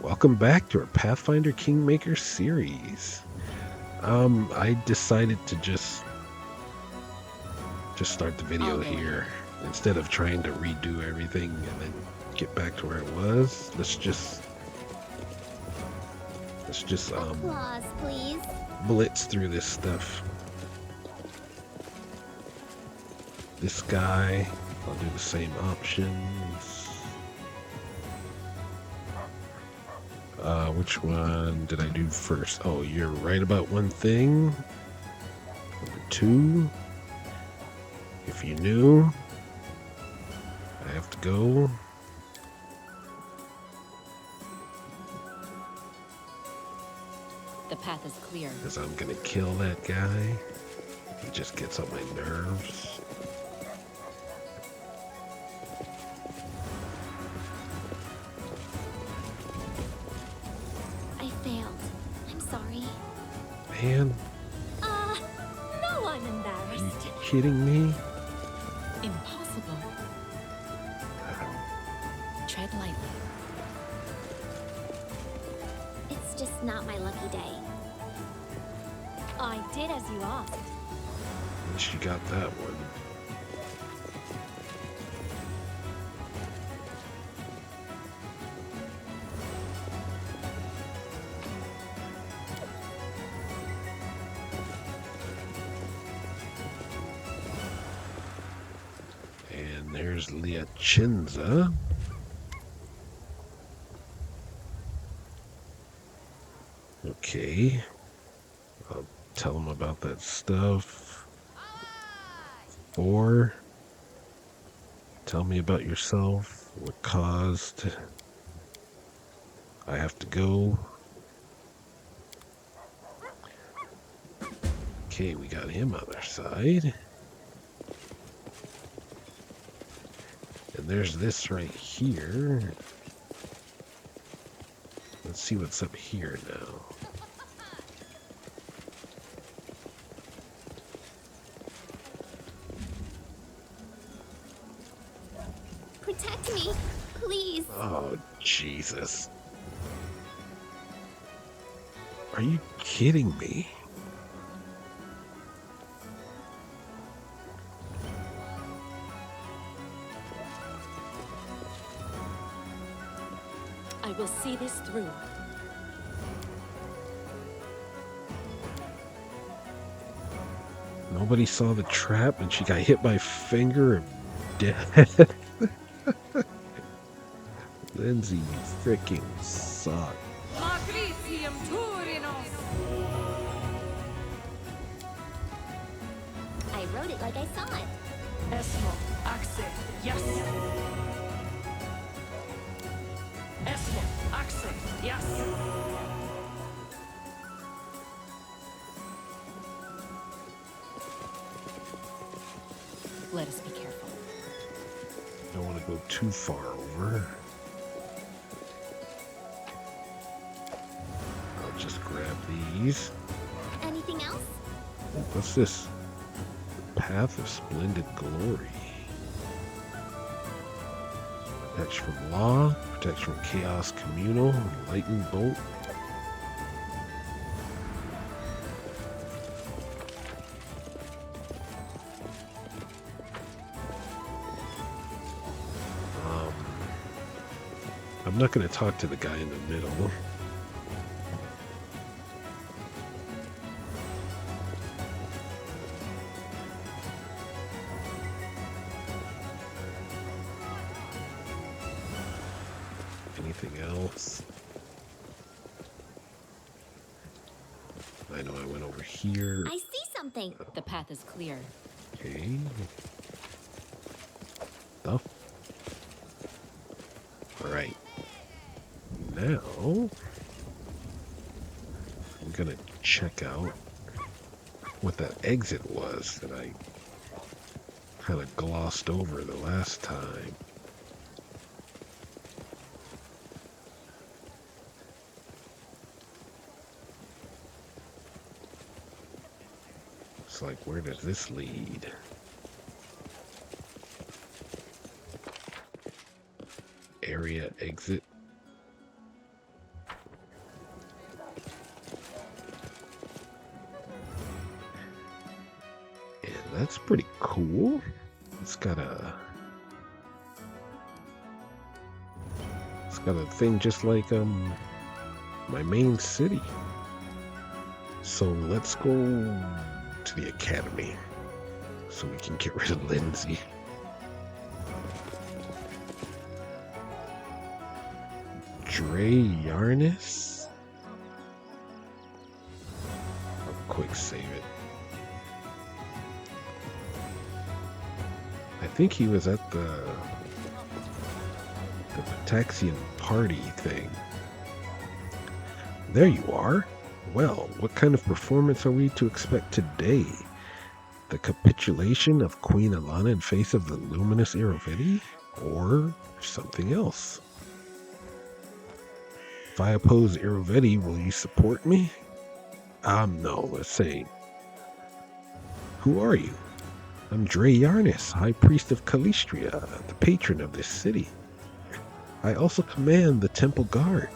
Welcome back to our Pathfinder Kingmaker series. I decided to just start the video here instead of trying to redo everything and then get back to where it was. Let's just Applause, please. blitz through this stuff. This guy, I'll do the same options. Which one did I do first? Oh, you're right about one thing. Number 2, if you knew, I have to go. The path is clear. Because I'm gonna kill that guy. He just gets on my nerves. I failed. I'm sorry. Man, No, I'm are you embarrassed. kidding me? Impossible. Tread lightly. It's just not my lucky day. I did as you asked. At least you got that one. And there's Liachenza. Okay. I'll tell him about that stuff. 4. Tell me about yourself. What caused I have to go. Okay, we got him on our side. And there's this right here. Let's see what's up here now. Protect me, please. Oh, Jesus. Are you kidding me? I will see this through. Nobody saw the trap and she got hit by finger and dead. Lindsay, you freaking suck. Matricium Turinos. I wrote it like I saw it. Esmo, Axe, yes. Esmo, Axe, yes. Let us be careful. Don't want to go too far over. I'll just grab these. Anything else? What's this? Path of Splendid Glory. Protects from law, protects from chaos communal, lightning bolt. I'm not going to talk to the guy in the middle. Anything else? I know I went over here. I see something. The path is clear. Okay. Stuff. Alright. Now, I'm gonna check out what that exit was that I kind of glossed over the last time. It's like, where does this lead? Area exit. that's pretty cool. It's got a thing just like my main city. So let's go to the academy so we can get rid of Lindsay. Yarnis. I'll quick save it. I think he was at the Taxian party thing. There you are. Well, what kind of performance are we to expect today? The capitulation of Queen Alana in face of the luminous Irovetti? Or something else? If I oppose Irovetti, will you support me? No, let's say. Who are you? I'm Yarnis, High Priest of Calistria, the patron of this city. I also command the Temple Guard.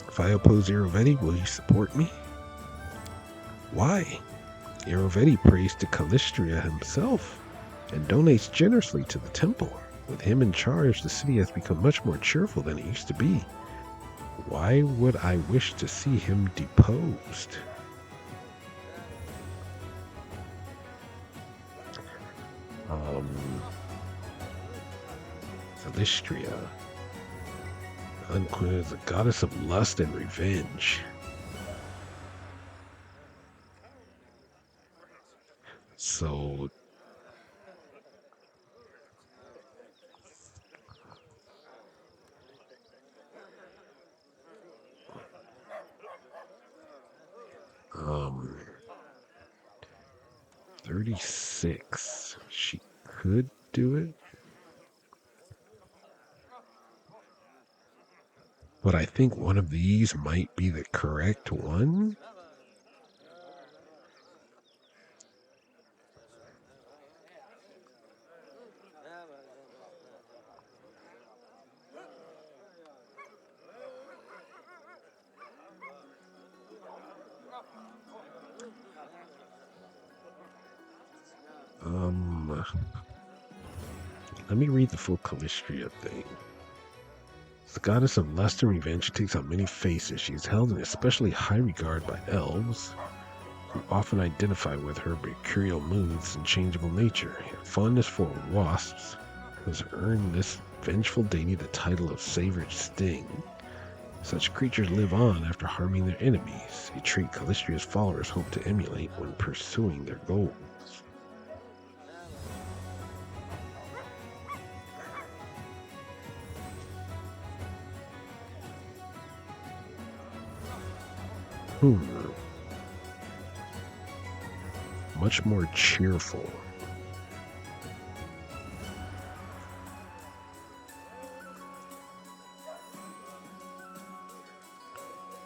If I oppose Irovetti, will you support me? Why? Irovetti prays to Calistria himself and donates generously to the temple. With him in charge, the city has become much more cheerful than it used to be. Why would I wish to see him deposed? Calistria. Unquote is a goddess of lust and revenge. So um 36. She could do it. But I think one of these might be the correct one. Let me read the full Calistria thing. As the goddess of lust and revenge, she takes on many faces. She is held in especially high regard by elves, who often identify with her mercurial moods and changeable nature. Her fondness for wasps has earned this vengeful deity the title of Savage Sting. Such creatures live on after harming their enemies, a trait Calistria's followers hope to emulate when pursuing their goals. Much more cheerful.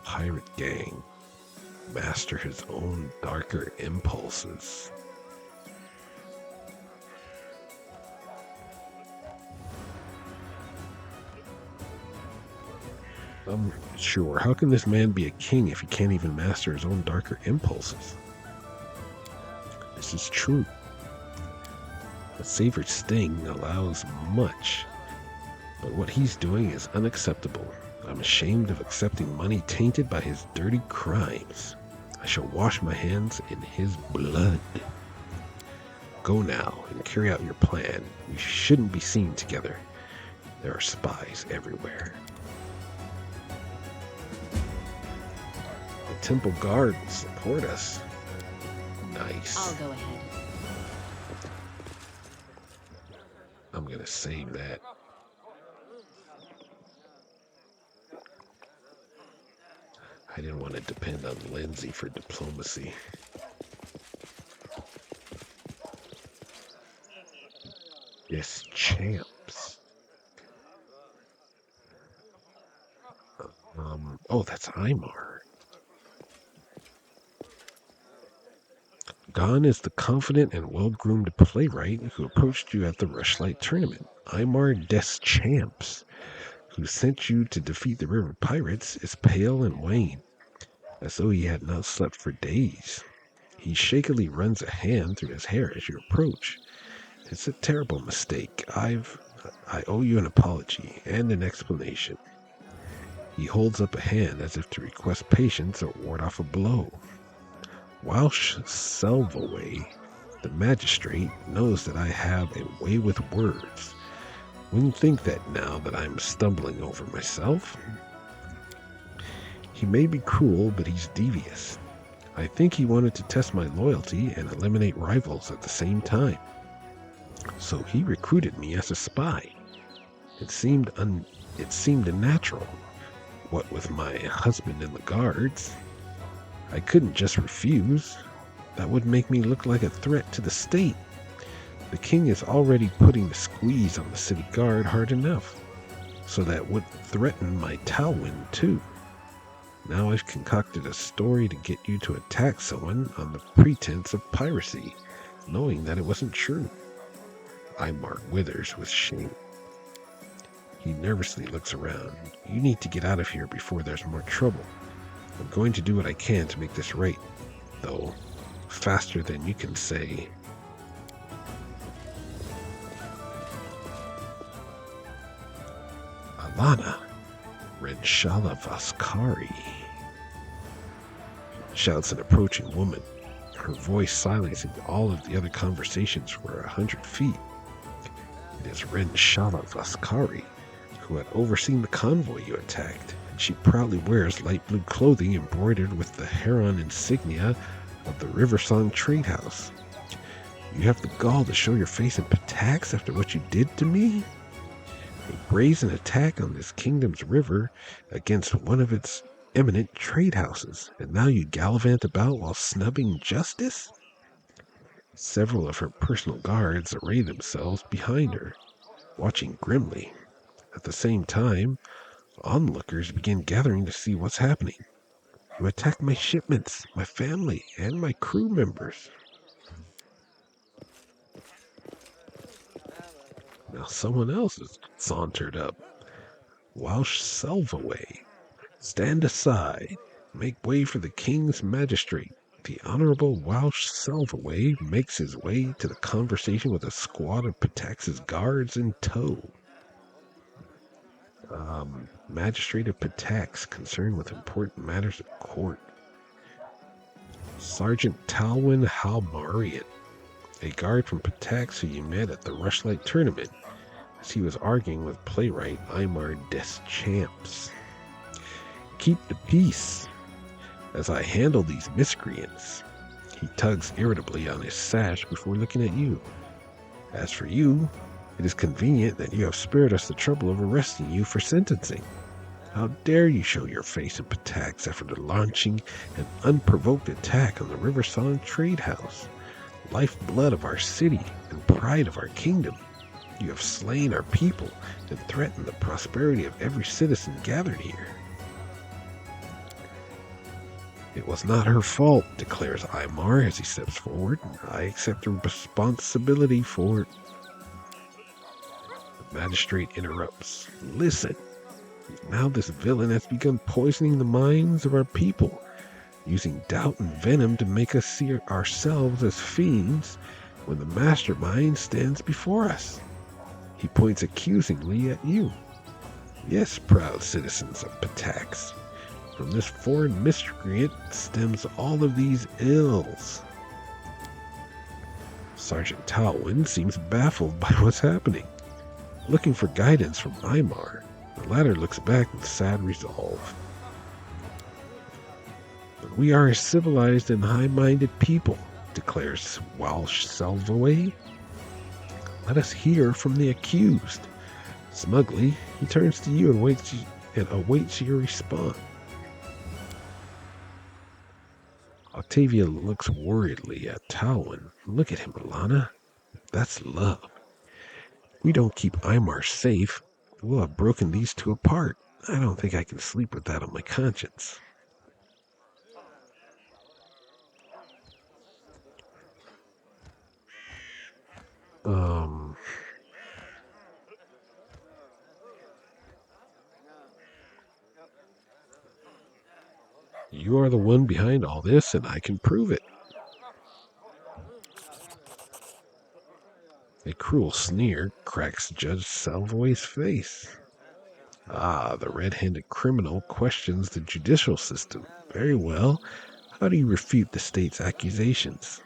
Pirate gang. Master his own darker impulses. Sure, how can this man be a king if he can't even master his own darker impulses? This is true. The Savage Sting allows much, but what he's doing is unacceptable. I'm ashamed of accepting money tainted by his dirty crimes. I shall wash my hands in his blood. Go now and carry out your plan. We shouldn't be seen together. There are spies everywhere. The Temple Guard will support us. Nice. I'll go ahead. I'm gonna save that. I didn't want to depend on Lindsay for diplomacy. Yes, champs. Oh, that's Aymar. Gone is the confident and well-groomed playwright who approached you at the Rushlight tournament. Aymar des Champs, who sent you to defeat the river pirates, is pale and wan, as though he had not slept for days. He shakily runs a hand through his hair as you approach. It's a terrible mistake. I owe you an apology and an explanation. He holds up a hand as if to request patience or ward off a blow. Welsh Selvaway, the magistrate, knows that I have a way with words. Wouldn't think that now that I'm stumbling over myself. He may be cruel, but he's devious. I think he wanted to test my loyalty and eliminate rivals at the same time. So he recruited me as a spy. It seemed unnatural. What with my husband and the guards, I couldn't just refuse. That would make me look like a threat to the state. The king is already putting the squeeze on the city guard hard enough, so that would threaten my Talwyn too. Now I've concocted a story to get you to attack someone on the pretense of piracy, knowing that it wasn't true. Imar withers with shame. He nervously looks around. You need to get out of here before there's more trouble. I'm going to do what I can to make this right, though faster than you can say. Alana, Renshala Vaskari, shouts an approaching woman, her voice silencing all of the other conversations for 100 feet. It is Renshala Vaskari, who had overseen the convoy you attacked. She proudly wears light blue clothing embroidered with the heron insignia of the Riversong Trade House. You have the gall to show your face in Patax after what you did to me? A brazen attack on this kingdom's river against one of its eminent trade houses, and now you gallivant about while snubbing justice? Several of her personal guards array themselves behind her, watching grimly. At the same time, onlookers begin gathering to see what's happening. You attack my shipments, my family, and my crew members. Now someone else has sauntered up. Welsh Selvaway. Stand aside. Make way for the king's magistrate. The Honorable Welsh Selvaway makes his way to the conversation with a squad of Patax's guards in tow. Magistrate of Patax, concerned with important matters of court. Sergeant Talwyn Halmarian, a guard from Patax who you met at the Rushlight tournament, as he was arguing with playwright Imar Deschamps. Keep the peace, as I handle these miscreants. He tugs irritably on his sash before looking at you. As for you, it is convenient that you have spared us the trouble of arresting you for sentencing. How dare you show your face in Patax after launching an unprovoked attack on the Riversong Trade House, lifeblood of our city and pride of our kingdom? You have slain our people and threatened the prosperity of every citizen gathered here. It was not her fault, declares Imar as he steps forward. I accept the responsibility for it. The magistrate interrupts. Listen. Now this villain has begun poisoning the minds of our people, using doubt and venom to make us see ourselves as fiends when the mastermind stands before us. He points accusingly at you. Yes, proud citizens of Patax, from this foreign miscreant stems all of these ills. Sergeant Talwyn seems baffled by what's happening, looking for guidance from Imar. The latter looks back with sad resolve. But we are a civilized and high-minded people, declares Welsh Selvaway. Let us hear from the accused. Smugly, he turns to you and awaits your response. Octavia looks worriedly at Talwyn. Look at him, Alana. That's love. We don't keep Imar safe. We'll have broken these two apart. I don't think I can sleep with that on my conscience. You are the one behind all this, and I can prove it. A cruel sneer cracks Judge Salvoy's face. Ah, the red-handed criminal questions the judicial system. Very well. How do you refute the state's accusations?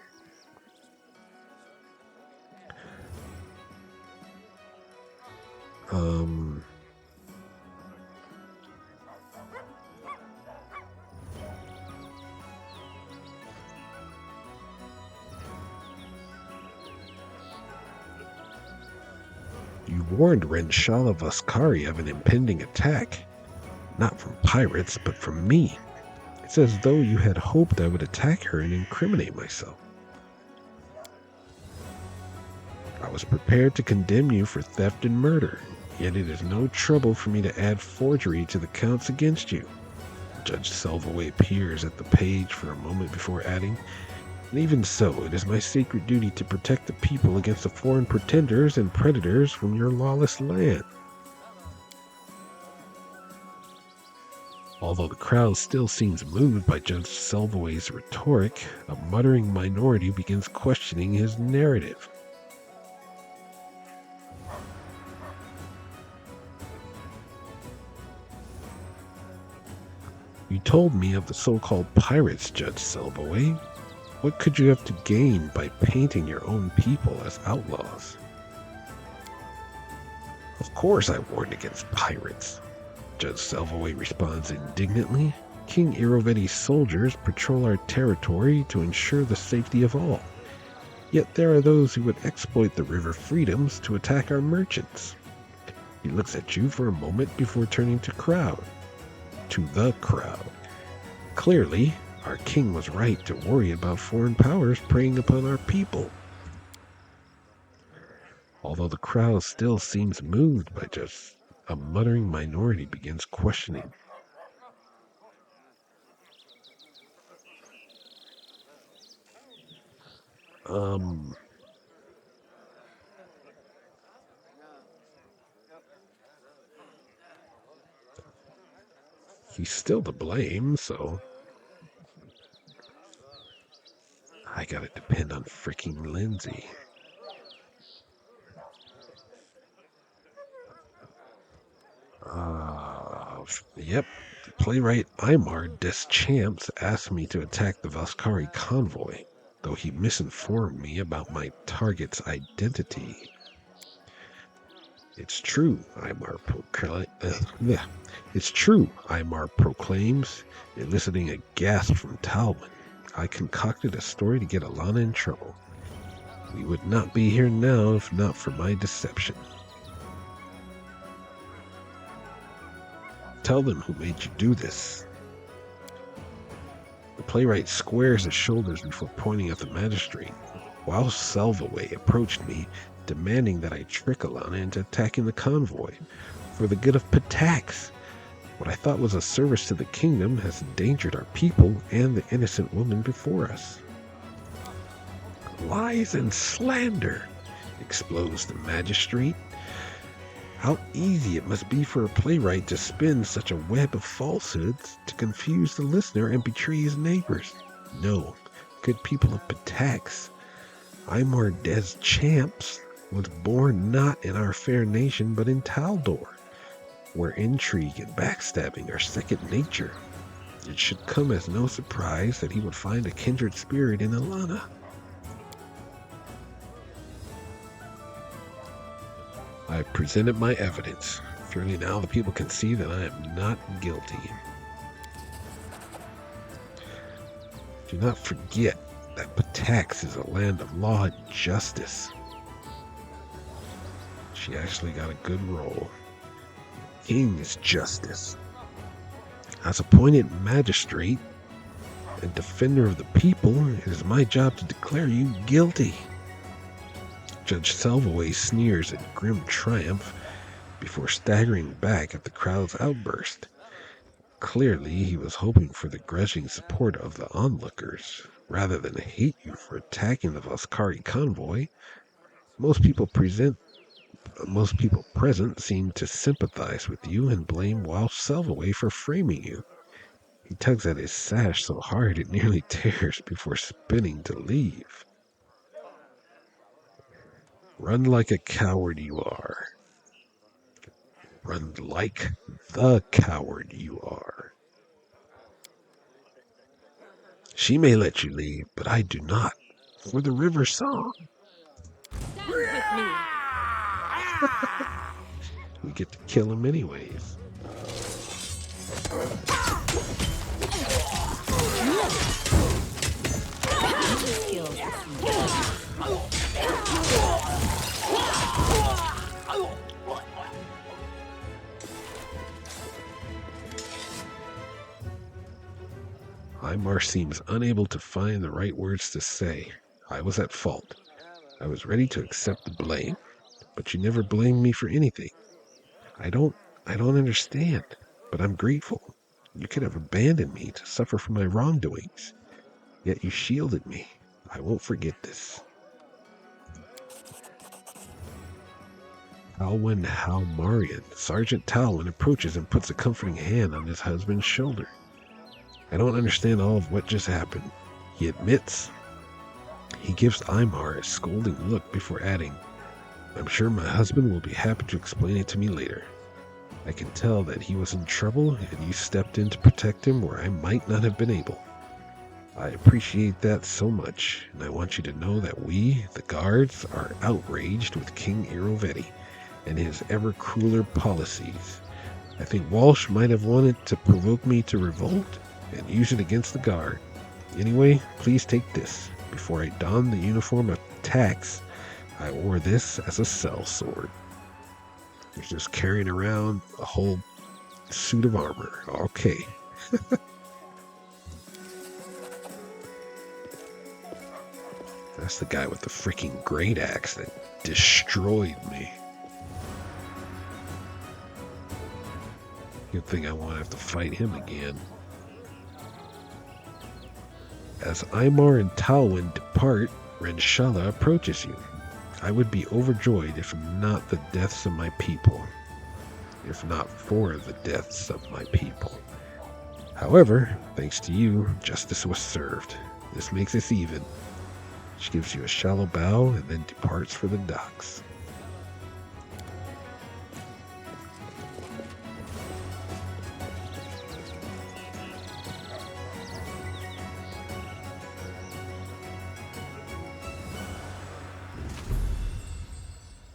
You warned Renshala Vaskari of an impending attack. Not from pirates, but from me. It's as though you had hoped I would attack her and incriminate myself. I was prepared to condemn you for theft and murder, yet it is no trouble for me to add forgery to the counts against you. Judge Selvaway peers at the page for a moment before adding, and even so, it is my sacred duty to protect the people against the foreign pretenders and predators from your lawless land. Although the crowd still seems moved by Judge Selvaway's rhetoric, a muttering minority begins questioning his narrative. You told me of the so-called pirates, Judge Selvaway. What could you have to gain by painting your own people as outlaws? Of course I warned against pirates. Judge Selvaway responds indignantly. King Iroveti's soldiers patrol our territory to ensure the safety of all. Yet there are those who would exploit the river freedoms to attack our merchants. He looks at you for a moment before turning to the crowd. Clearly, our king was right to worry about foreign powers preying upon our people. Although the crowd still seems moved by just a muttering minority begins questioning. He's still to blame, so I gotta depend on freaking Lindsay. Yep. Playwright Aymar Deschamps asked me to attack the Vaskari convoy, though he misinformed me about my target's identity. It's true, Aymar proclaims, eliciting a gasp from Talbot. I concocted a story to get Alana in trouble. We would not be here now if not for my deception. Tell them who made you do this. The playwright squares his shoulders before pointing at the magistrate. While Selvaway approached me, demanding that I trick Alana into attacking the convoy for the good of Patax. What I thought was a service to the kingdom has endangered our people and the innocent woman before us. Lies and slander, explodes the magistrate. How easy it must be for a playwright to spin such a web of falsehoods to confuse the listener and betray his neighbors. No, good people of Patax, Aymar Deschamps was born not in our fair nation but in Taldor, where intrigue and backstabbing are second nature. It should come as no surprise that he would find a kindred spirit in Alana. I have presented my evidence. Surely now the people can see that I am not guilty. Do not forget that Patax is a land of law and justice. She actually got a good role. King is justice. As appointed magistrate and defender of the people, it is my job to declare you guilty. Judge Selvaway sneers in grim triumph before staggering back at the crowd's outburst. Clearly, he was hoping for the grudging support of the onlookers, rather than hate you for attacking the Vaskari convoy. Most people present seem to sympathize with you and blame Wild Selvaway for framing you. He tugs at his sash so hard it nearly tears before spinning to leave. Run like a coward you are. Run like the coward you are. She may let you leave, but I do not. For the river song. Stand with me. We get to kill him anyways. Skills. Imar seems unable to find the right words to say. I was at fault. I was ready to accept the blame, but you never blamed me for anything. I don't understand, but I'm grateful. You could have abandoned me to suffer for my wrongdoings, yet you shielded me. I won't forget this. Talwyn Halmarian. Sergeant Talwyn approaches and puts a comforting hand on his husband's shoulder. I don't understand all of what just happened. He admits. He gives Imar a scolding look before adding, I'm sure my husband will be happy to explain it to me later. I can tell that he was in trouble and you stepped in to protect him where I might not have been able. I appreciate that so much, and I want you to know that we, the guards, are outraged with King Irovetti and his ever crueler policies. I think Walsh might have wanted to provoke me to revolt and use it against the guard. Anyway, please take this. Before I donned the uniform of tax, I wore this as a sellsword. He's just carrying around a whole suit of armor. Okay. That's the guy with the freaking great axe that destroyed me. Good thing I won't have to fight him again. As Imar and Talwyn depart, Renshala approaches you. I would be overjoyed if not the deaths of my people. If not for the deaths of my people. However, thanks to you, justice was served. This makes us even. She gives you a shallow bow and then departs for the docks.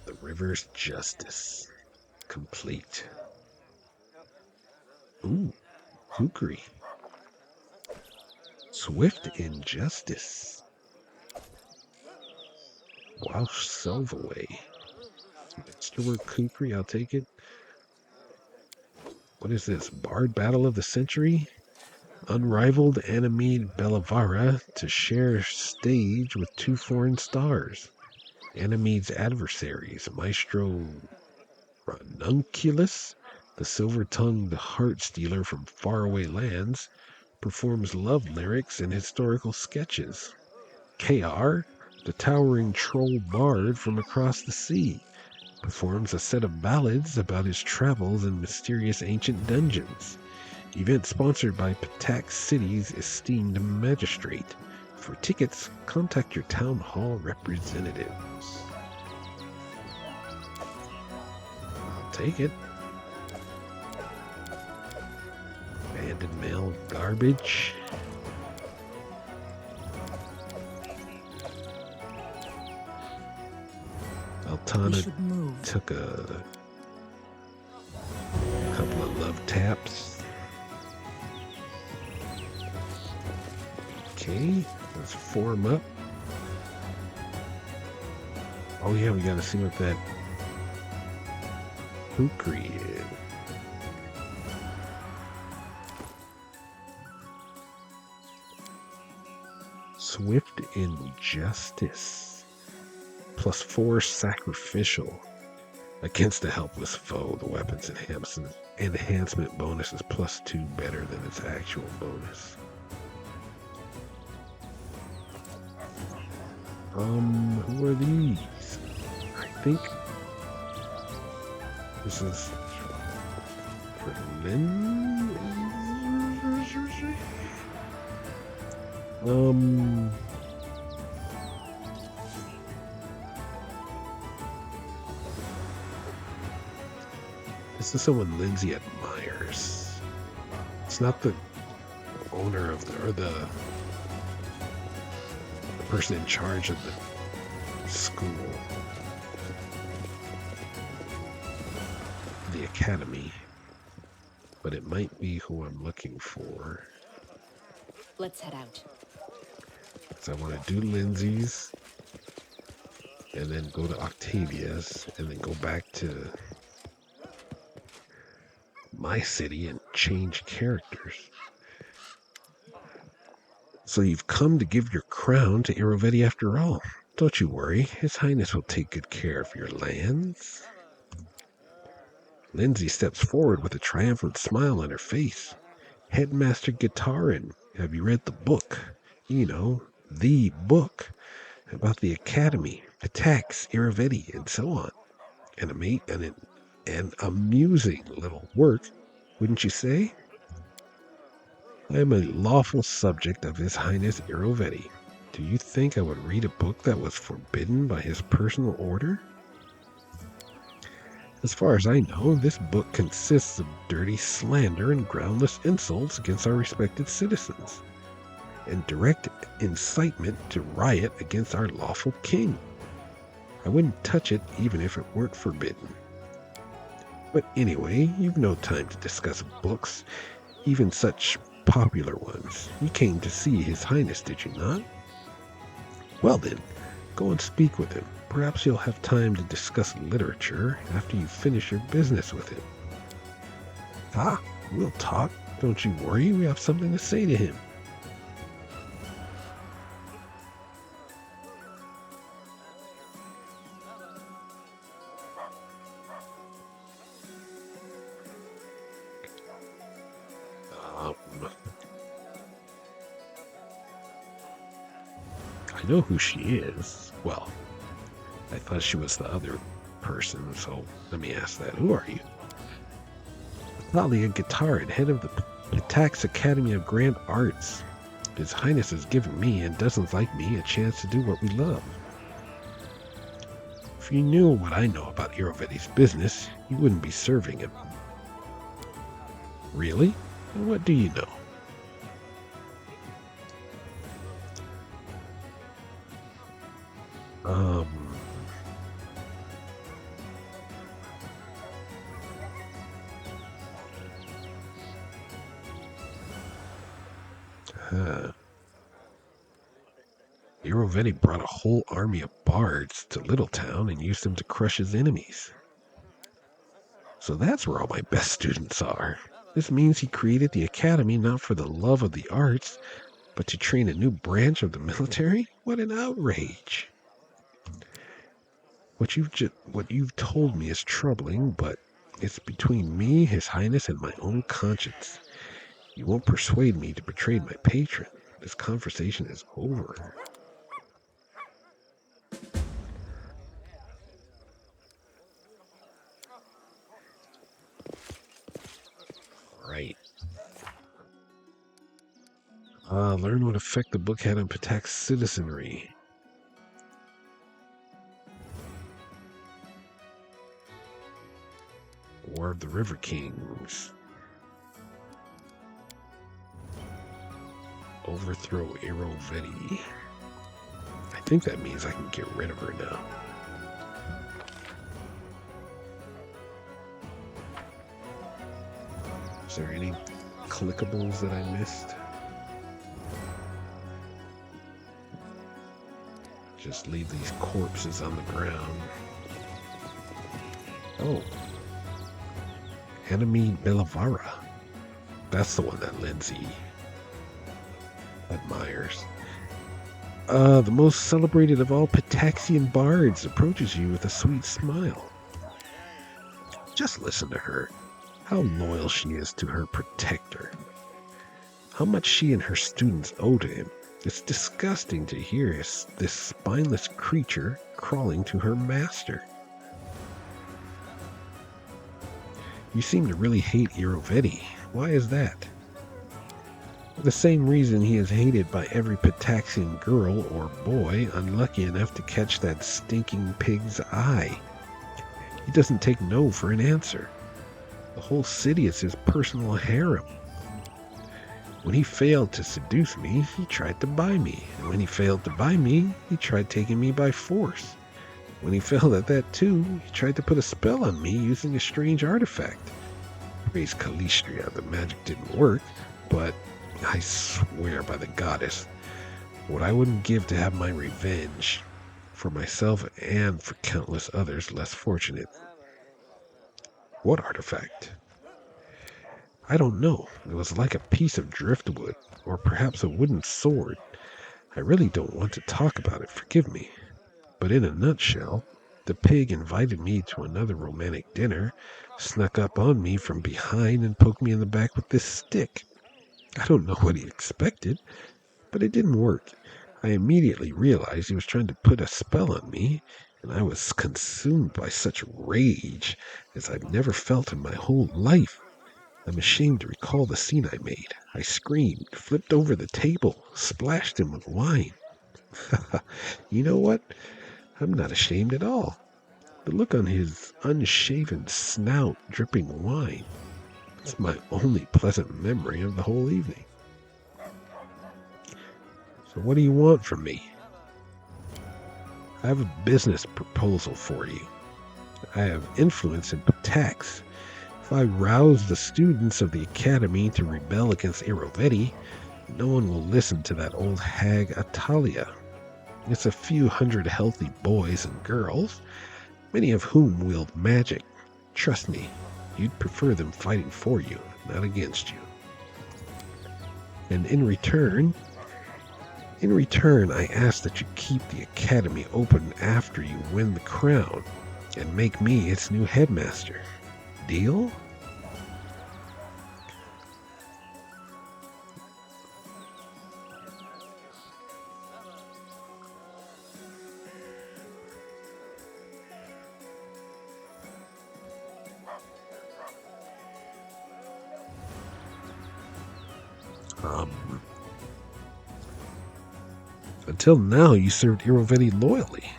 The river's justice. Complete. Ooh, Hookery. Swift injustice. Walsh Selvaway. Masterwork Kukri, I'll take it. What is this? Bard Battle of the Century? Unrivaled Animede Bellavara to share stage with two foreign stars. Animede's adversaries, Maestro Ranunculus, the silver-tongued heart stealer from faraway lands, performs love lyrics and historical sketches. KR, the towering troll bard from across the sea, performs a set of ballads about his travels in mysterious ancient dungeons. Event sponsored by Patak City's esteemed magistrate. For tickets, contact your town hall representatives. I'll take it. Abandoned mail garbage. Altana took a couple of love taps. Okay, let's form up. Oh yeah, we gotta see what that Hookery is. Swift injustice. +4 sacrificial. Against a helpless foe, the weapon's enhancement bonus is +2 better than its actual bonus. Who are these? I think this is for Lynn. This is someone Lindsay admires. It's not the owner of the person in charge of the school. The academy. But it might be who I'm looking for. Let's head out. So I want to do Lindsay's, and then go to Octavia's, and then go back to my city and change characters. So you've come to give your crown to Irovetti after all. Don't you worry, His Highness will take good care of your lands. Lindsay steps forward with a triumphant smile on her face. Headmaster Guitarin, have you read the book? You know, the book about the Academy, attacks, Irovetti, and so on. An amusing little work, wouldn't you say? I am a lawful subject of His Highness Irovetti. Do you think I would read a book that was forbidden by his personal order? As far as I know, this book consists of dirty slander and groundless insults against our respected citizens, and direct incitement to riot against our lawful king. I wouldn't touch it even if it weren't forbidden. But anyway, you've no time to discuss books, even such popular ones. You came to see His Highness, did you not? Well then, go and speak with him. Perhaps you'll have time to discuss literature after you finish your business with him. Ah, we'll talk. Don't you worry, we have something to say to him. I know who she is. Well, I thought she was the other person, so let me ask that. Who are you? Thalia Guitarin, head of the Pitax Academy of Grand Arts. His Highness has given me, and dozens like me, a chance to do what we love. If you knew what I know about Irovetti's business, you wouldn't be serving him. Really? And what do you know? Irovetti brought a whole army of bards to Littletown and used them to crush his enemies. So that's where all my best students are. This means he created the academy not for the love of the arts, but to train a new branch of the military? What an outrage. What you've told me is troubling, but it's between me, His Highness, and my own conscience. You won't persuade me to betray my patron. This conversation is over. Right. Learn what effect the book had on Pitax's citizenry. War of the River Kings. Overthrow Irovetti. I think that means I can get rid of her now. Is there any clickables that I missed? Just leave these corpses on the ground. Oh. Enemy Belavara. That's the one that Lindsay admires. The most celebrated of all Pitaxian bards approaches you with a sweet smile. Just listen to her. How loyal she is to her protector. How much she and her students owe to him. It's disgusting to hear this spineless creature crawling to her master. You seem to really hate Irovetti. Why is that? The same reason he is hated by every Pitaxian girl or boy unlucky enough to catch that stinking pig's eye. He doesn't take no for an answer. The whole city is his personal harem. When he failed to seduce me, he tried to buy me. And when he failed to buy me, he tried taking me by force. When he failed at that too, he tried to put a spell on me using a strange artifact. Praise Calistria, the magic didn't work, but I swear by the goddess, what I wouldn't give to have my revenge for myself and for countless others less fortunate. What artifact? I don't know. It was like a piece of driftwood, or perhaps a wooden sword. I really don't want to talk about it, forgive me. But in a nutshell, the pig invited me to another romantic dinner, snuck up on me from behind and poked me in the back with this stick. I don't know what he expected, but it didn't work. I immediately realized he was trying to put a spell on me, and I was consumed by such rage as I've never felt in my whole life. I'm ashamed to recall the scene I made. I screamed, flipped over the table, splashed him with wine. You know what? I'm not ashamed at all. The look on his unshaven snout dripping wine. It's my only pleasant memory of the whole evening. So what do you want from me? I have a business proposal for you. I have influence in Patax. If I rouse the students of the academy to rebel against Irovetti, no one will listen to that old hag Atalia. It's a few hundred healthy boys and girls, many of whom wield magic. Trust me, you'd prefer them fighting for you, not against you. And in return, I ask that you keep the academy open after you win the crown and make me its new headmaster. Deal? Until now, you served Irovetti loyally,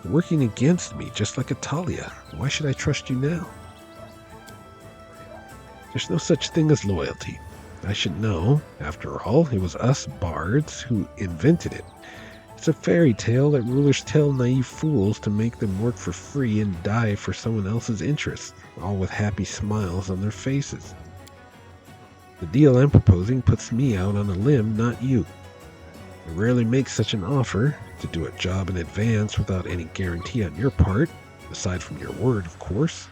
working against me just like Atalia. Why should I trust you now? There's no such thing as loyalty. I should know. After all, it was us bards who invented it. It's a fairy tale that rulers tell naive fools to make them work for free and die for someone else's interests, all with happy smiles on their faces. The deal I'm proposing puts me out on a limb, not you. I rarely make such an offer, to do a job in advance without any guarantee on your part, aside from your word, of course.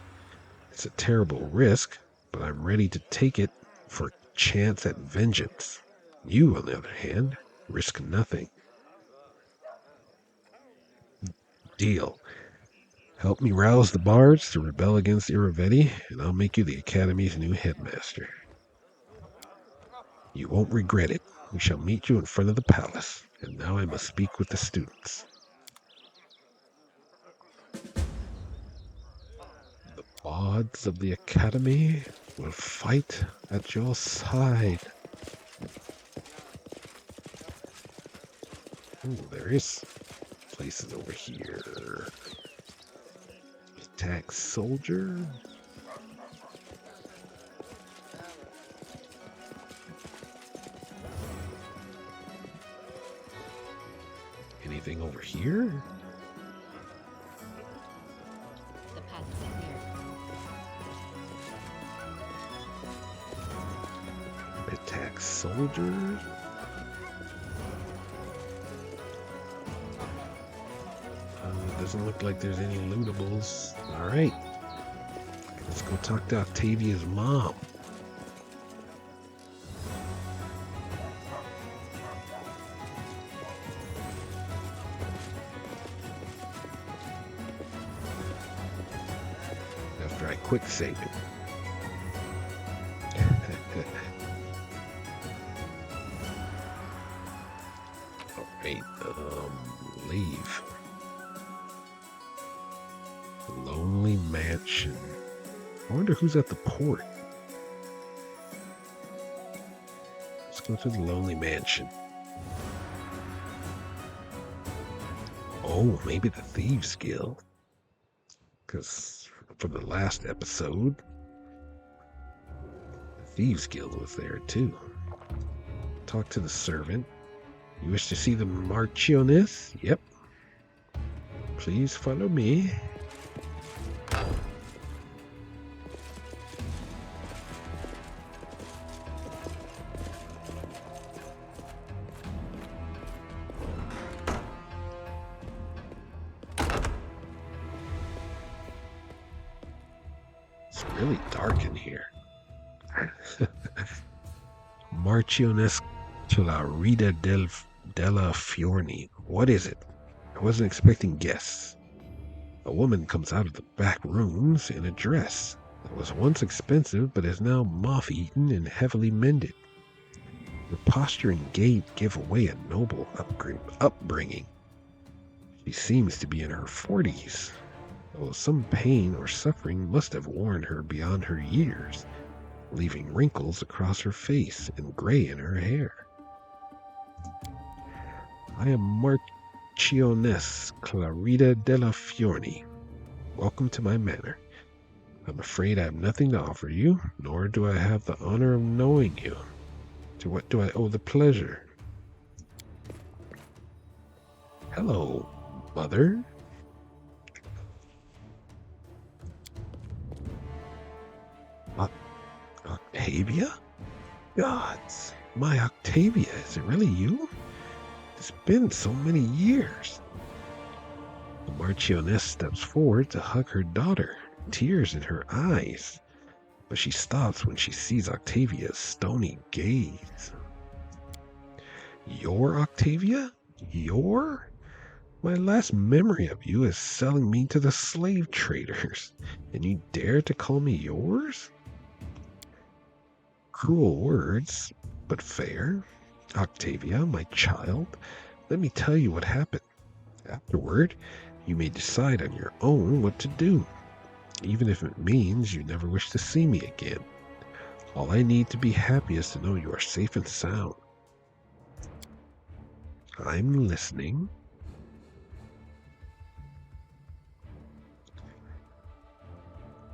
It's a terrible risk, but I'm ready to take it for a chance at vengeance. You, on the other hand, risk nothing. Deal. Help me rouse the bards to rebel against Irovetti, and I'll make you the Academy's new headmaster. You won't regret it. We shall meet you in front of the palace, and now I must speak with the students. The bards of the Academy will fight at your side. Ooh, there is places over here. Attack soldier. Anything over here? The path is clear. Attack soldiers. It doesn't look like there's any lootables. Alright. Let's go talk to Octavia's mom. After I quick save it. Alright, leave. Lonely Mansion. I wonder who's at the port. Let's go to the Lonely Mansion. Oh, maybe the Thieves Guild. Because from the last episode, Thieves Guild was there too. Talk to the servant. You wish to see the Marchioness? Yep. Please follow me. It's really dark in here. Marchioness Clarita della Fiorni. What is it? I wasn't expecting guests. A woman comes out of the back rooms in a dress that was once expensive but is now moth-eaten and heavily mended. Her posture and gait give away a noble upbringing. She seems to be in her 40s, though some pain or suffering must have worn her beyond her years, leaving wrinkles across her face and gray in her hair. I am Marchioness Clarita della Fiorni. Welcome to my manor. I'm afraid I have nothing to offer you, nor do I have the honor of knowing you. To what do I owe the pleasure? Hello, mother. Octavia? Gods, my Octavia, is it really you? It's been so many years. The Marchioness steps forward to hug her daughter, tears in her eyes, but she stops when she sees Octavia's stony gaze. Your Octavia? Your? My last memory of you is selling me to the slave traders, and you dare to call me yours? Cruel words, but fair. Octavia, my child, let me tell you what happened. Afterward, you may decide on your own what to do, even if it means you never wish to see me again. All I need to be happy is to know you are safe and sound. I'm listening.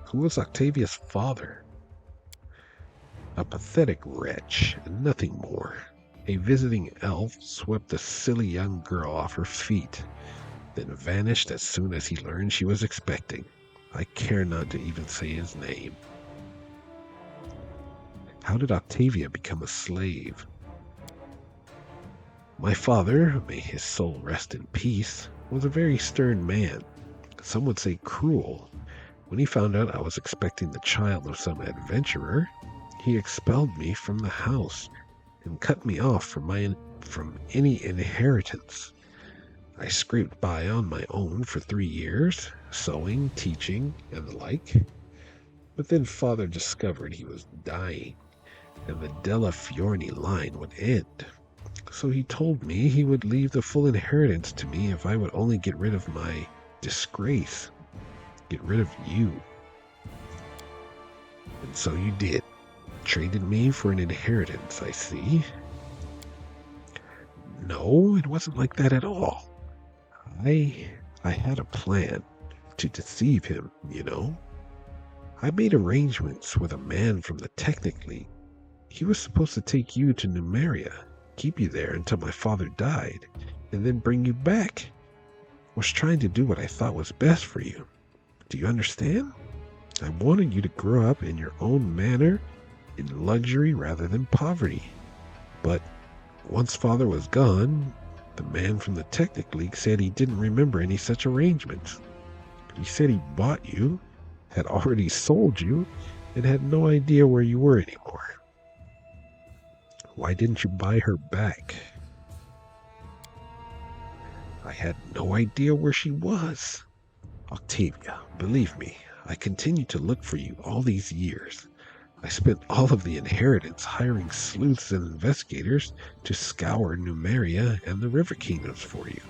Who was Octavia's father? A pathetic wretch, and nothing more. A visiting elf swept the silly young girl off her feet, then vanished as soon as he learned she was expecting. I care not to even say his name. How did Octavia become a slave? My father, may his soul rest in peace, was a very stern man. Some would say cruel. When he found out I was expecting the child of some adventurer, he expelled me from the house and cut me off from any inheritance. I scraped by on my own for 3 years, sewing, teaching, and the like. But then father discovered he was dying, and the Della Fiorni line would end. So he told me he would leave the full inheritance to me if I would only get rid of my disgrace, get rid of you. And so you did. Traded me for an inheritance, I see. No, it wasn't like that at all. I had a plan to deceive him, you know. I made arrangements with a man from the Technic League. He was supposed to take you to Numeria, keep you there until my father died, and then bring you back. Was trying to do what I thought was best for you. Do you understand? I wanted you to grow up in your own manner, in luxury rather than poverty. But once father was gone, the man from the Technic League said he didn't remember any such arrangements. He said he bought you, had already sold you, and had no idea where you were anymore. Why didn't you buy her back? I had no idea where she was. Octavia, believe me, I continued to look for you all these years. I spent all of the inheritance hiring sleuths and investigators to scour Numeria and the River Kingdoms for you.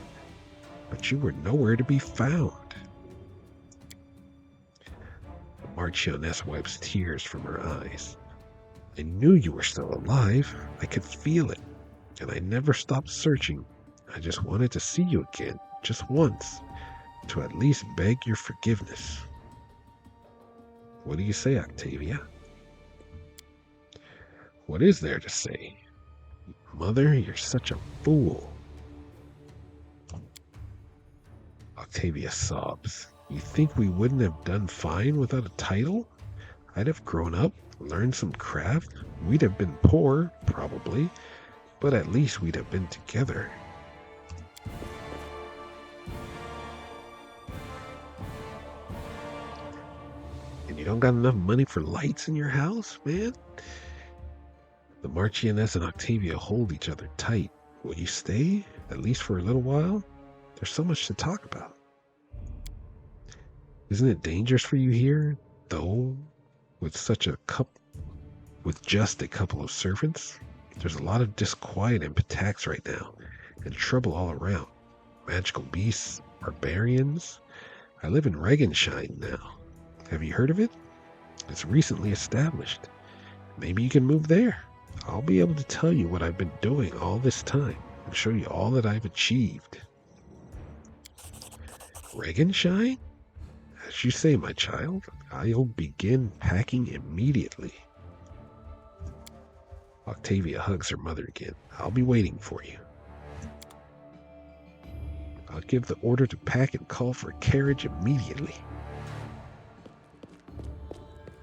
But you were nowhere to be found. The Marchioness wipes tears from her eyes. I knew you were still alive. I could feel it. And I never stopped searching. I just wanted to see you again, just once, to at least beg your forgiveness. What do you say, Octavia? What is there to say? Mother, you're such a fool. Octavia sobs. You think we wouldn't have done fine without a title? I'd have grown up, learned some craft. We'd have been poor, probably, but at least we'd have been together. And you don't got enough money for lights in your house, man? The Marchioness and Octavia hold each other tight. Will you stay, at least for a little while? There's so much to talk about. Isn't it dangerous for you here, though, with just a couple of servants? There's a lot of disquiet in Patax right now, and trouble all around. Magical beasts, barbarians. I live in Regenschein now. Have you heard of it? It's recently established. Maybe you can move there. I'll be able to tell you what I've been doing all this time and show you all that I've achieved. Regenschein? As you say, my child, I'll begin packing immediately. Octavia hugs her mother again. I'll be waiting for you. I'll give the order to pack and call for a carriage immediately.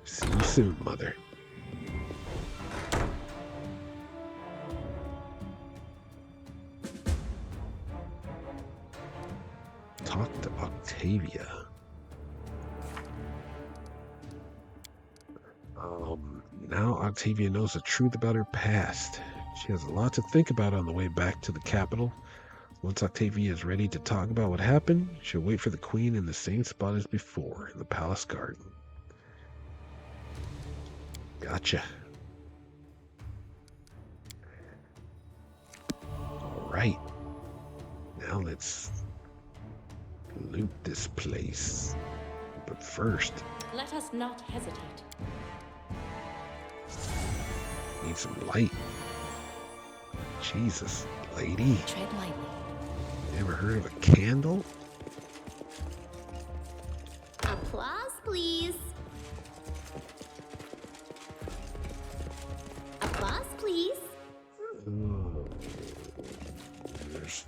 See you soon, Mother. Talk to Octavia. Now Octavia knows the truth about her past. She has a lot to think about on the way back to the capital. Once Octavia is ready to talk about what happened, she'll wait for the queen in the same spot as before, in the palace garden. Gotcha. Alright. Now let's loot this place. But first, Let us not hesitate. need some light. Jesus, lady. Tread lightly. Ever heard of a candle? Applause, please. Applause, please. Oh, there's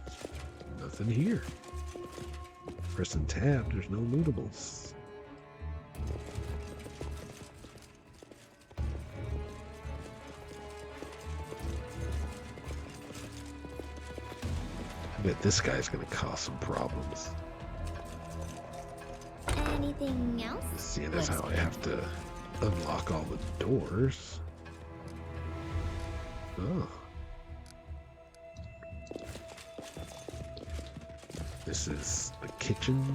nothing here. Pressing tab, there's no lootables. I bet this guy's gonna cause some problems. Anything else? Seeing as how I have to unlock all the doors. Oh. This is the kitchen.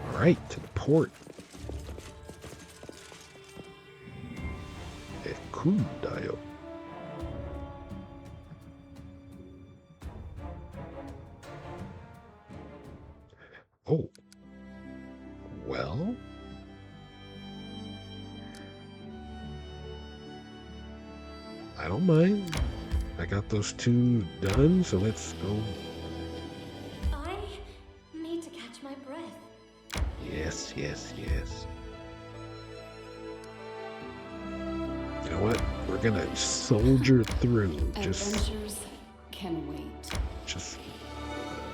All right, to the port. Ekundayo. Oh. Well. I don't mind. I got those two done, so let's go. I need to catch my breath. Yes, yes, yes. You know what? We're gonna soldier through. Adventures can wait. Just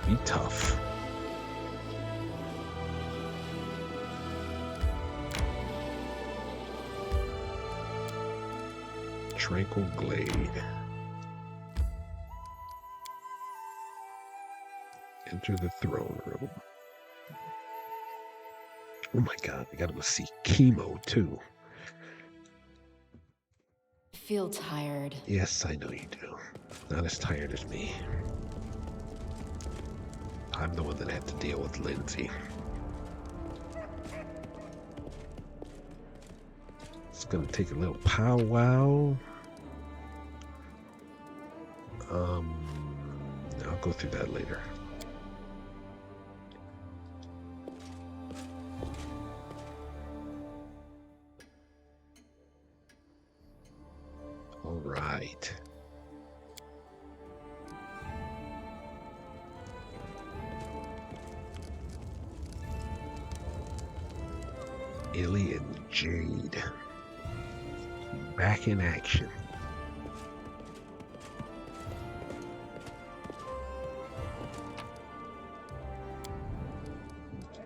be tough. Tranquil Glade. Enter the throne room. Oh my god, I gotta go see Chemo too. Feel tired. Yes, I know you do. Not as tired as me. I'm the one that had to deal with Lindsay. It's gonna take a little powwow. I'll go through that later. All right. Illy and Jade. Back in action.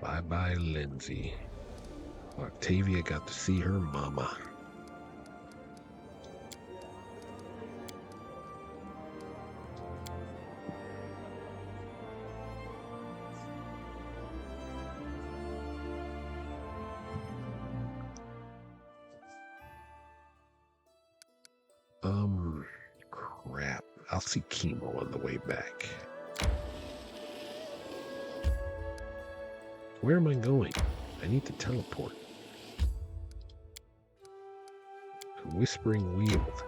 Bye-bye, Lindsay. Octavia got to see her mama. Crap. I'll see Chemo on the way back. Where am I going? I need to teleport. Whispering Weald.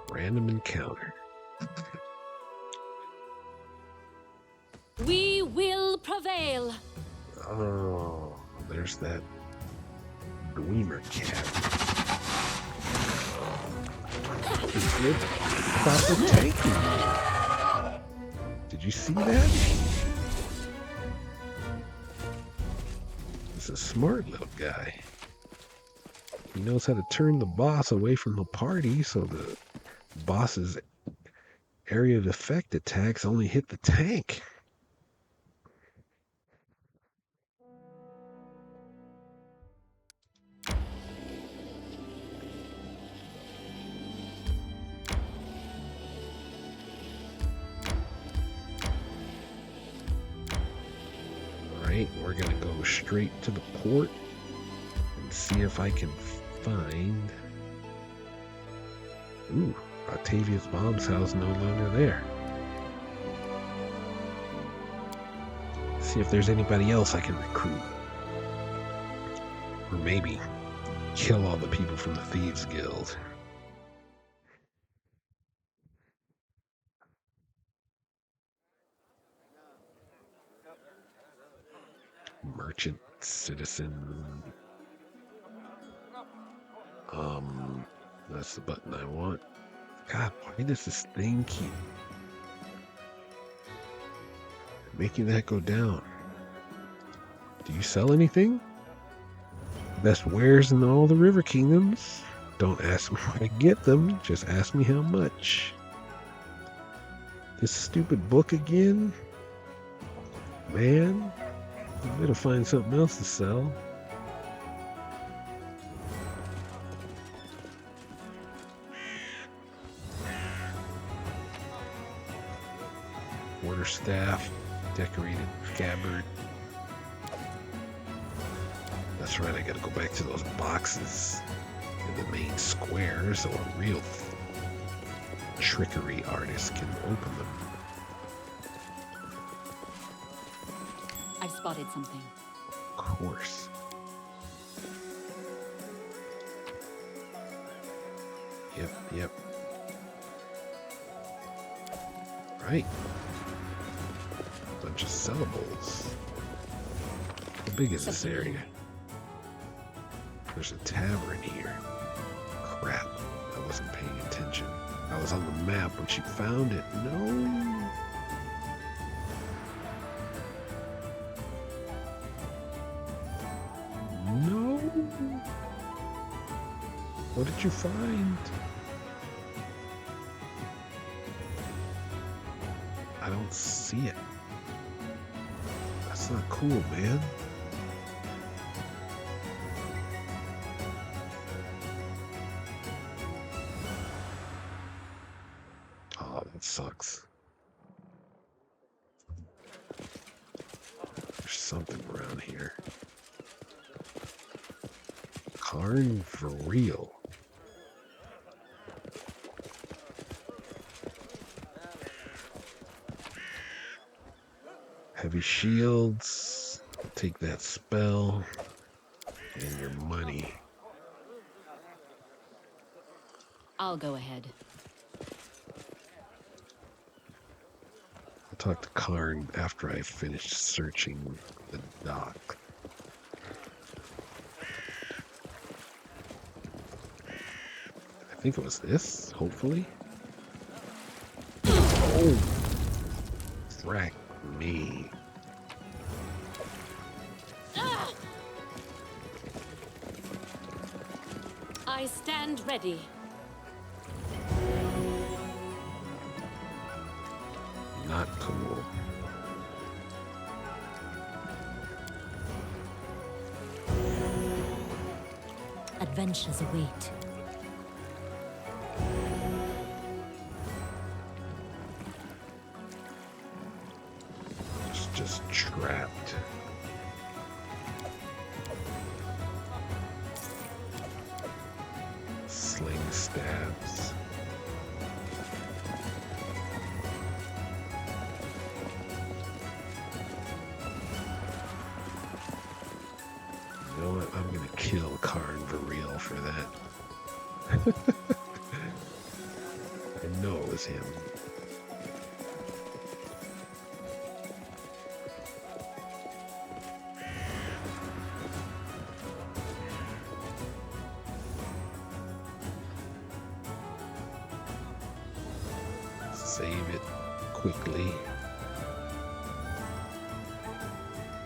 Random encounter. We will prevail. Oh, there's that Dweemer cat. Is it proper tanking? Did you see that? He's a smart little guy. He knows how to turn the boss away from the party so the boss's area of effect attacks only hit the tank. We're gonna go straight to the port and see if I can find... Ooh, Octavia's mom's house no longer there. See if there's anybody else I can recruit. Or maybe kill all the people from the Thieves Guild. Merchant, citizen. That's the button I want. God, why does this thing keep making that go down? Do you sell anything? Best wares in all the River Kingdoms. Don't ask me where to get them, just ask me how much. This stupid book again? Man, you better find something else to sell. Quarterstaff, decorated scabbard. That's right, I gotta go back to those boxes in the main square so a real trickery artist can open them. I've spotted something. Of course. Yep. Right. Bunch of syllables. How big is this area? There's a tavern here. Crap, I wasn't paying attention. I was on the map when she found it. No. What did you find? I don't see it. That's not cool, man. Oh, that sucks. There's something around here. Karn for real. Heavy shields. Take that spell. And your money. I'll go ahead. I'll talk to Karn after I finish searching the dock. I think it was this, hopefully. Oh! Frack me. I stand ready. Not cool. Adventures await. It's just trapped. Sling stabs. You know what? I'm gonna kill Karn for real for that. I know it was him. Save it quickly.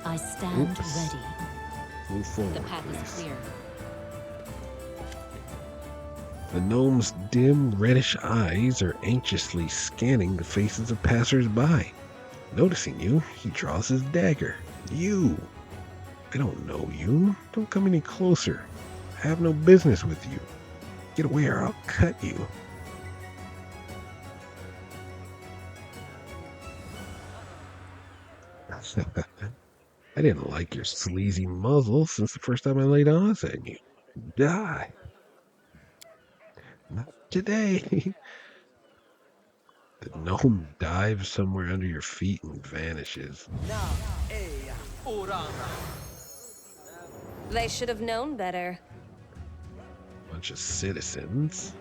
I stand Oops. ready. Move forward, The path please. is clear. The gnome's dim, reddish eyes are anxiously scanning the faces of passers-by. Noticing you, he draws his dagger. You! I don't know you. Don't come any closer. I have no business with you. Get away or I'll cut you. I didn't like your sleazy muzzle since the first time I laid eyes on you. Die. Not today. The gnome dives somewhere under your feet and vanishes. They should have known better. Bunch of citizens.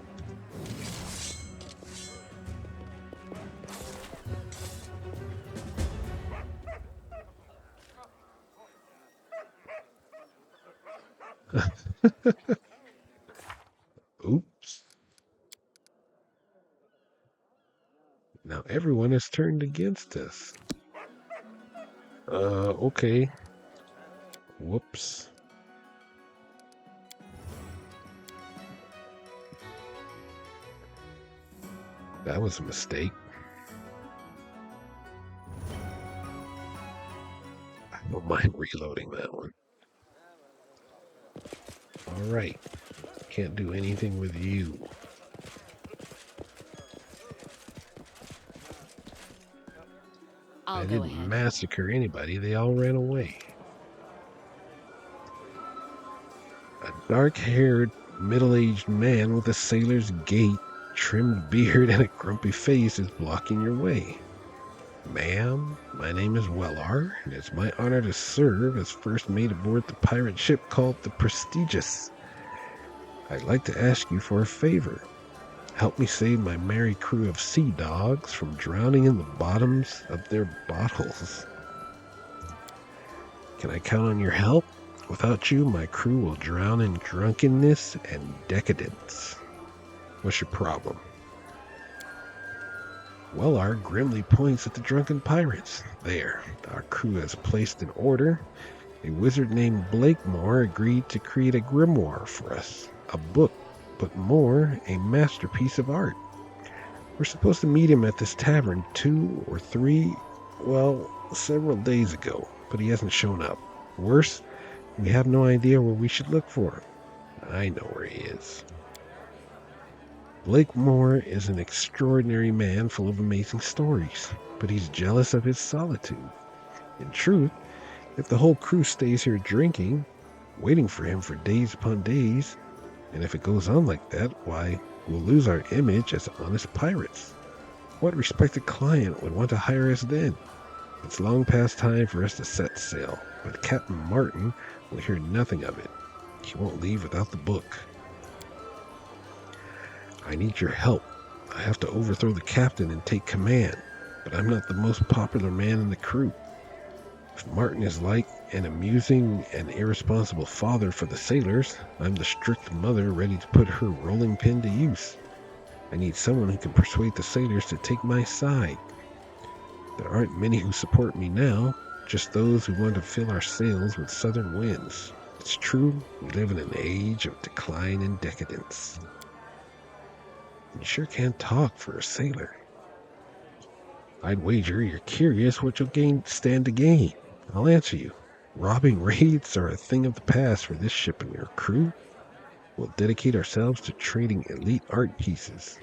Oops. Now everyone has turned against us. Okay. Whoops. That was a mistake. I don't mind reloading that one. Alright. Can't do anything with you. I I'll go didn't ahead. massacre anybody. They all ran away. A dark-haired, middle-aged man with a sailor's gait, trimmed beard, and a grumpy face is blocking your way. Ma'am, my name is Wellar, and it's my honor to serve as first mate aboard the pirate ship called the Prestigious. I'd like to ask you for a favor. Help me save my merry crew of sea dogs from drowning in the bottoms of their bottles. Can I count on your help? Without you, my crew will drown in drunkenness and decadence. What's your problem? Wellar grimly points at the drunken pirates. There, our crew has placed in order. A wizard named Blakemore agreed to create a grimoire for us. A book, but more, a masterpiece of art. We're supposed to meet him at this tavern 2 or 3, well, several days ago, but he hasn't shown up. Worse, we have no idea where we should look for him. I know where he is. Blakemore is an extraordinary man full of amazing stories, but he's jealous of his solitude. In truth, if the whole crew stays here drinking, waiting for him for days upon days, and if it goes on like that, why, we'll lose our image as honest pirates. What respected client would want to hire us then? It's long past time for us to set sail, but Captain Martin will hear nothing of it. He won't leave without the book. I need your help. I have to overthrow the captain and take command, but I'm not the most popular man in the crew. If Martin is like an amusing and irresponsible father for the sailors, I'm the strict mother ready to put her rolling pin to use. I need someone who can persuade the sailors to take my side. There aren't many who support me now, just those who want to fill our sails with southern winds. It's true, we live in an age of decline and decadence. You sure can't talk for a sailor. I'd wager you're curious what you'll stand to gain. I'll answer you. Robbing raids are a thing of the past for this ship and your crew. We'll dedicate ourselves to trading elite art pieces.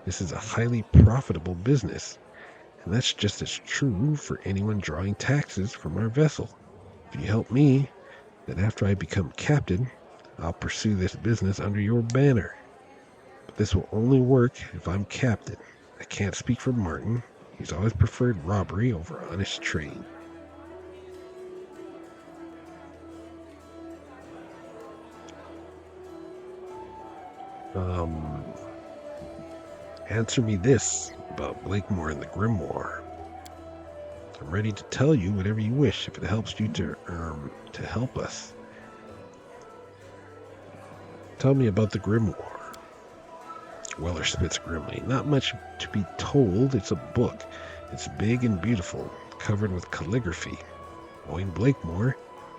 This is a highly profitable business, and that's just as true for anyone drawing taxes from our vessel. If you help me, then after I become captain, I'll pursue this business under your banner. But this will only work if I'm captain. I can't speak for Martin. He's always preferred robbery over honest trade. Answer me this about Blakemore and the Grimoire. I'm ready to tell you whatever you wish if it helps you to help us. Tell me about the Grimoire. Weller spits grimly. Not much to be told. It's a book. It's big and beautiful, covered with calligraphy. Knowing Blakemore,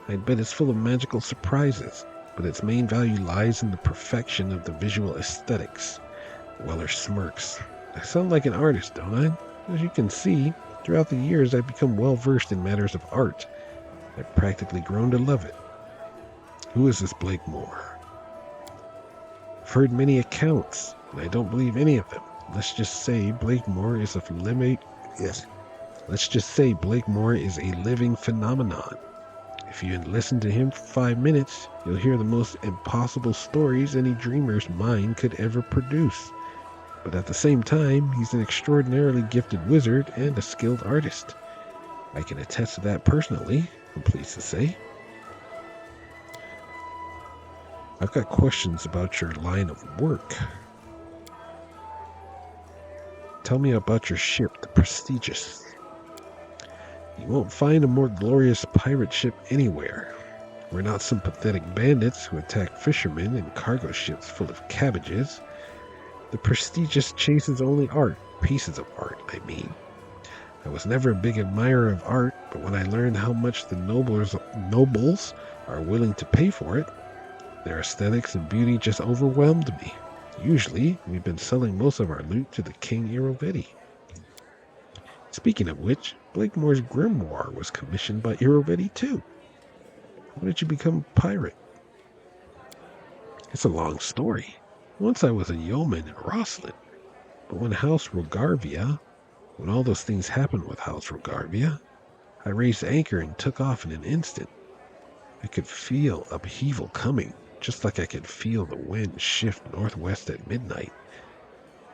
I'd bet it's full of magical surprises, but its main value lies in the perfection of the visual aesthetics. Weller smirks. I sound like an artist, don't I? As you can see, throughout the years I've become well versed in matters of art. I've practically grown to love it. Who is this Blakemore? I've heard many accounts, and I don't believe any of them. Let's just say Blakemore is a living phenomenon. If you listen to him for 5 minutes, you'll hear the most impossible stories any dreamer's mind could ever produce. But at the same time, he's an extraordinarily gifted wizard and a skilled artist. I can attest to that personally, I'm pleased to say. I've got questions about your line of work. Tell me about your ship, the Prestigious. You won't find a more glorious pirate ship anywhere. We're not some pathetic bandits who attack fishermen and cargo ships full of cabbages. The Prestigious chases only art, pieces of art, I mean. I was never a big admirer of art, but when I learned how much the nobles are willing to pay for it, their aesthetics and beauty just overwhelmed me. Usually, we've been selling most of our loot to the King Irovetti. Speaking of which, Blakemore's grimoire was commissioned by Irovetti too. How did you become a pirate? It's a long story. Once I was a yeoman in Roslyn, but when all those things happened with House Rogarvia, I raised anchor and took off in an instant. I could feel upheaval coming, just like I could feel the wind shift northwest at midnight.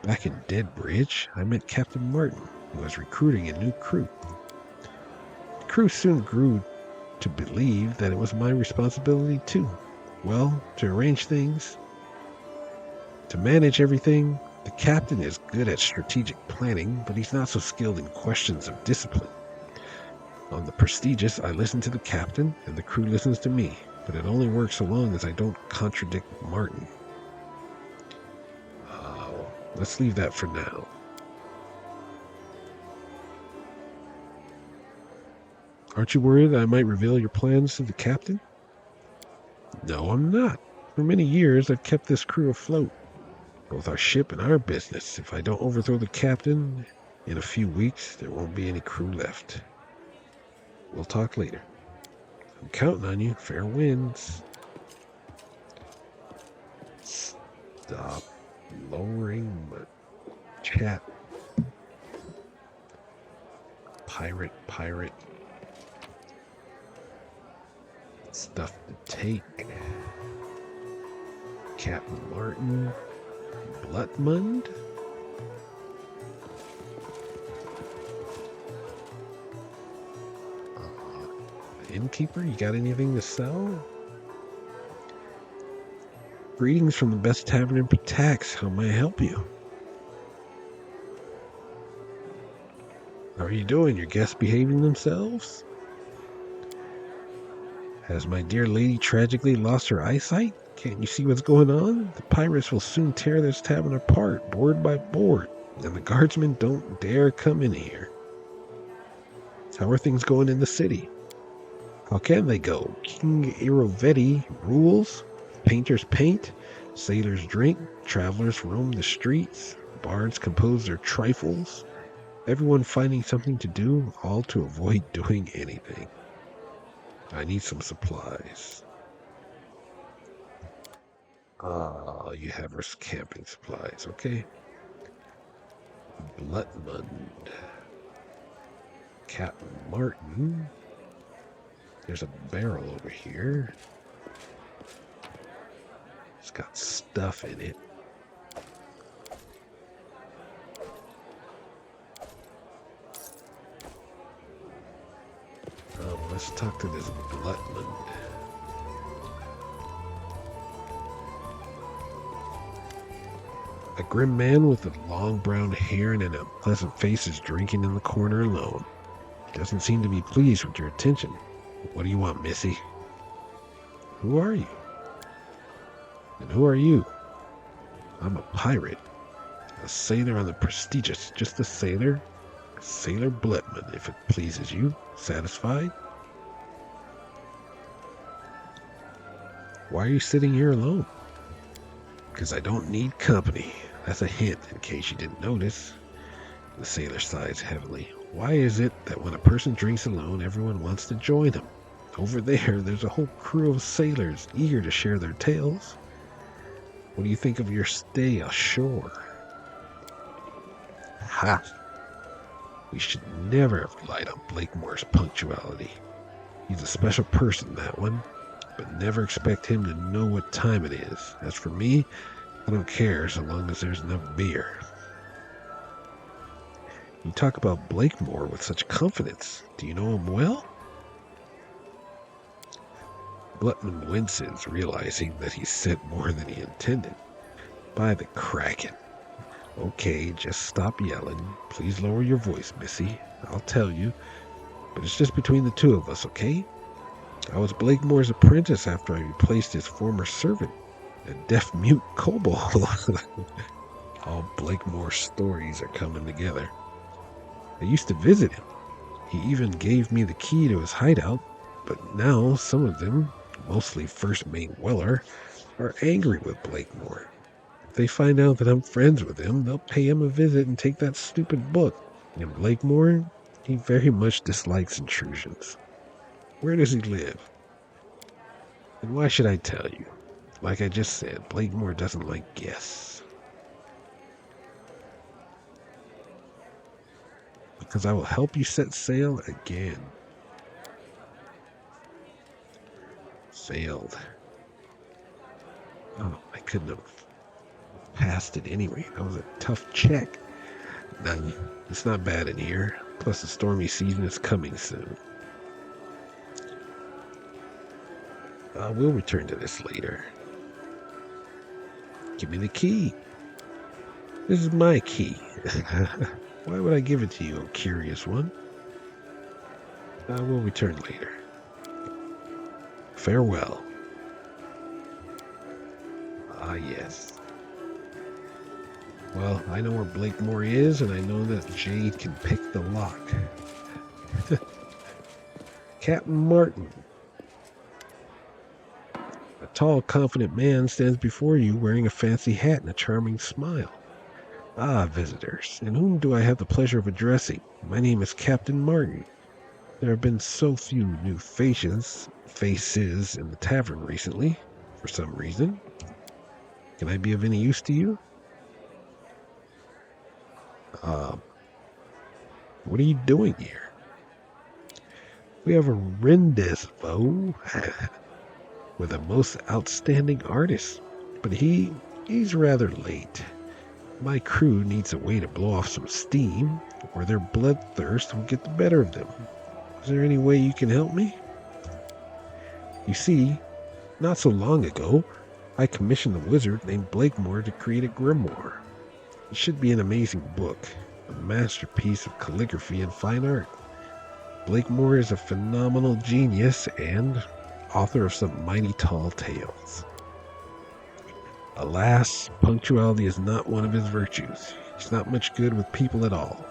Back in Deadbridge, I met Captain Martin, who was recruiting a new crew. The crew soon grew to believe that it was my responsibility too. Well, to arrange things, to manage everything. The captain is good at strategic planning, but he's not so skilled in questions of discipline. On the Prestigious, I listen to the captain, and the crew listens to me, but it only works so long as I don't contradict Martin. Let's leave that for now. Aren't you worried that I might reveal your plans to the captain? No, I'm not. For many years, I've kept this crew afloat. Both our ship and our business. If I don't overthrow the captain, in a few weeks, there won't be any crew left. We'll talk later. I'm counting on you. Fair winds. Stop lowering my chat. Pirate. Stuff to take. Captain Martin. Blutmund? Innkeeper, you got anything to sell? Greetings from the best tavern in Patax. How may I help you? How are you doing? Your guests behaving themselves? Has my dear lady tragically lost her eyesight? Can't you see what's going on? The pirates will soon tear this tavern apart, board by board, and the guardsmen don't dare come in here. How are things going in the city? How can they go? King Irovetti rules, painters paint, sailors drink, travelers roam the streets, bards compose their trifles, everyone finding something to do, all to avoid doing anything. I need some supplies. Ah, you have our camping supplies, okay? Bloodmund. Captain Martin. There's a barrel over here. It's got stuff in it. Let's talk to this Bloodmund. A grim man with long brown hair and an unpleasant face is drinking in the corner alone. Doesn't seem to be pleased with your attention. What do you want, Missy? Who are you? And who are you? I'm a pirate. A sailor on the prestigious. Just a sailor? Sailor Bloodmund, if it pleases you. Satisfied? Why are you sitting here alone? Because I don't need company. That's a hint, in case you didn't notice. The sailor sighs heavily. Why is it that when a person drinks alone, everyone wants to join him? Over there's a whole crew of sailors eager to share their tales. What do you think of your stay ashore? Ha! We should never have relied on Blakemore's punctuality. He's a special person, that one. But never expect him to know what time it is. As for me, I don't care so long as there's enough beer. You talk about Blakemore with such confidence. Do you know him well? Bloodmund winces, realizing that he said more than he intended. By the Kraken. Okay, just stop yelling. Please lower your voice, Missy. I'll tell you. But it's just between the two of us, okay? I was Blakemore's apprentice after I replaced his former servant, a deaf-mute kobold. All Blakemore's stories are coming together. I used to visit him. He even gave me the key to his hideout, but now some of them, mostly First Mate Weller, are angry with Blakemore. If they find out that I'm friends with him, they'll pay him a visit and take that stupid book. And Blakemore, he very much dislikes intrusions. Where does he live? And why should I tell you? Like I just said, Blakemore doesn't like guests. Because I will help you set sail again. Failed. Oh, I couldn't have passed it anyway. That was a tough check. None. It's not bad in here. Plus the stormy season is coming soon. We'll return to this later. Give me the key. This is my key. Why would I give it to you, oh curious one? We'll return later. Farewell. Ah, yes. Well, I know where Blakemore is, and I know that Jade can pick the lock. Captain Martin. A tall, confident man stands before you wearing a fancy hat and a charming smile. Ah, visitors, and whom do I have the pleasure of addressing? My name is Captain Martin. There have been so few new faces in the tavern recently, for some reason. Can I be of any use to you? What are you doing here? We have a rendezvous with a most outstanding artist, but he's rather late. My crew needs a way to blow off some steam, or their bloodthirst will get the better of them. Is there any way you can help me? You see, not so long ago, I commissioned a wizard named Blakemore to create a grimoire. It should be an amazing book, a masterpiece of calligraphy and fine art. Blakemore is a phenomenal genius and author of some mighty tall tales. Alas, punctuality is not one of his virtues. He's not much good with people at all.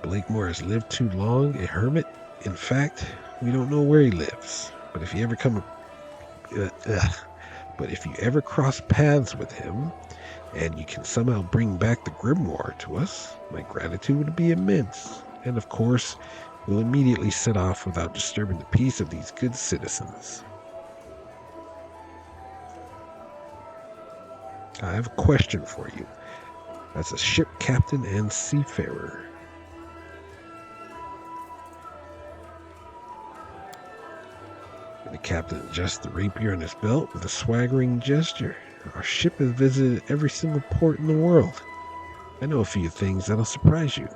Blakemore has lived too long a hermit In fact, we don't know where he lives. But if you ever but if you ever cross paths with him, and you can somehow bring back the grimoire to us, my gratitude would be immense. And of course, we'll immediately set off without disturbing the peace of these good citizens. I have a question for you. As a ship captain and seafarer. The captain adjusts the rapier on his belt with a swaggering gesture. Our ship has visited every single port in the world. I know a few things that'll surprise you.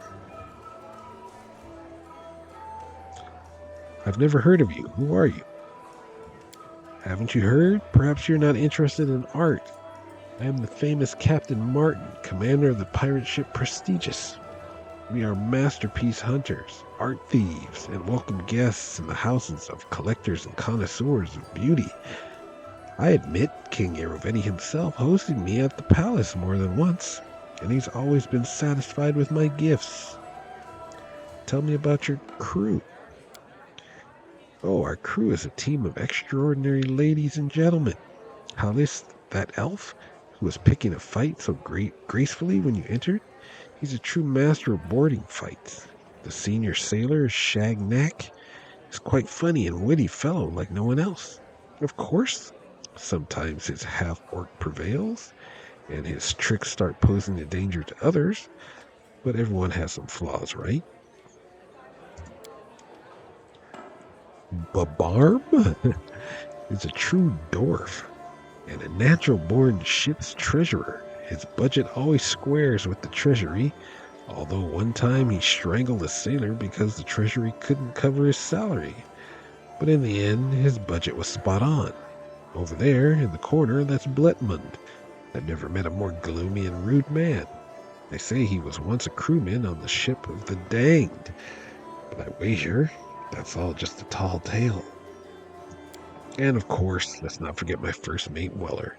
I've never heard of you. Who are you? Haven't you heard? Perhaps you're not interested in art. I am the famous Captain Martin, commander of the pirate ship Prestigious. We are masterpiece hunters, art thieves, and welcome guests in the houses of collectors and connoisseurs of beauty. I admit King Aeroveti himself hosted me at the palace more than once, and he's always been satisfied with my gifts. Tell me about your crew. Oh, our crew is a team of extraordinary ladies and gentlemen. Halis, that elf, who was picking a fight so gracefully when you entered, he's a true master of boarding fights. The senior sailor, Shagnack, is quite funny and witty fellow like no one else. Of course, sometimes his half-orc prevails, and his tricks start posing a danger to others, but everyone has some flaws, right? Babarb is a true dwarf and a natural-born ship's treasurer. His budget always squares with the treasury, although one time he strangled a sailor because the treasury couldn't cover his salary. But in the end, his budget was spot on. Over there, in the corner, that's Bletmund. I've never met a more gloomy and rude man. They say he was once a crewman on the ship of the Danged, but I wager that's all just a tall tale. And of course, let's not forget my first mate, Weller.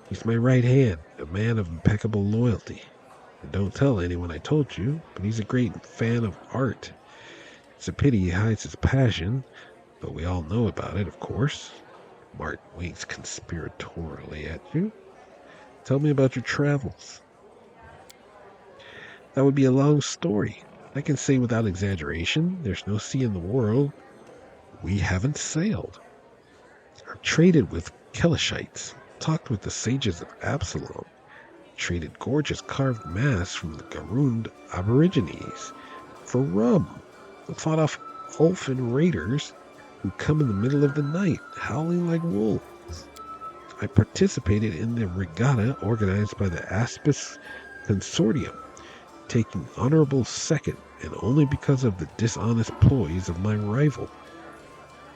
He's my right hand, a man of impeccable loyalty. And don't tell anyone I told you, but he's a great fan of art. It's a pity he hides his passion, but we all know about it, of course. Martin winks conspiratorially at you. Tell me about your travels. That would be a long story. I can say without exaggeration, there's no sea in the world we haven't sailed. I've traded with Kelishites, talked with the sages of Absalom, traded gorgeous carved masks from the Garund Aborigines for rum, fought off elfin raiders who come in the middle of the night, howling like wolves. I participated in the regatta organized by the Aspis Consortium, taking honorable second, and only because of the dishonest ploys of my rival.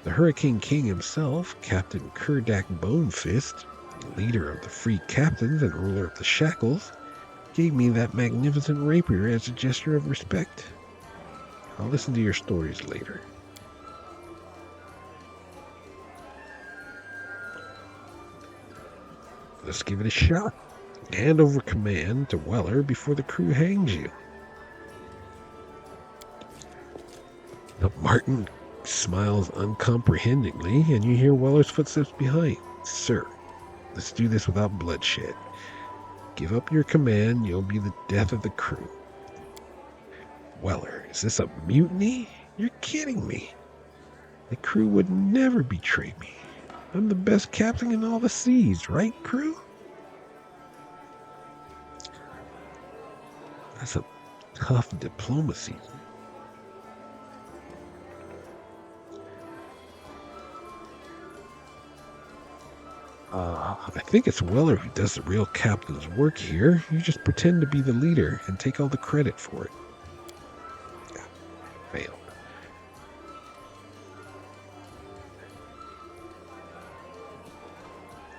The Hurricane King himself, Captain Kurdak Bonefist, leader of the Free Captains and ruler of the Shackles, gave me that magnificent rapier as a gesture of respect. I'll listen to your stories later. Let's give it a shot. Hand over command to Weller before the crew hangs you. Now Martin smiles uncomprehendingly, and you hear Weller's footsteps behind. Sir, let's do this without bloodshed. Give up your command, you'll be the death of the crew. Weller, is this a mutiny? You're kidding me. The crew would never betray me. I'm the best captain in all the seas, right, crew? That's a tough diplomacy. I think it's Weller who does the real captain's work here. You just pretend to be the leader and take all the credit for it. Yeah, failed.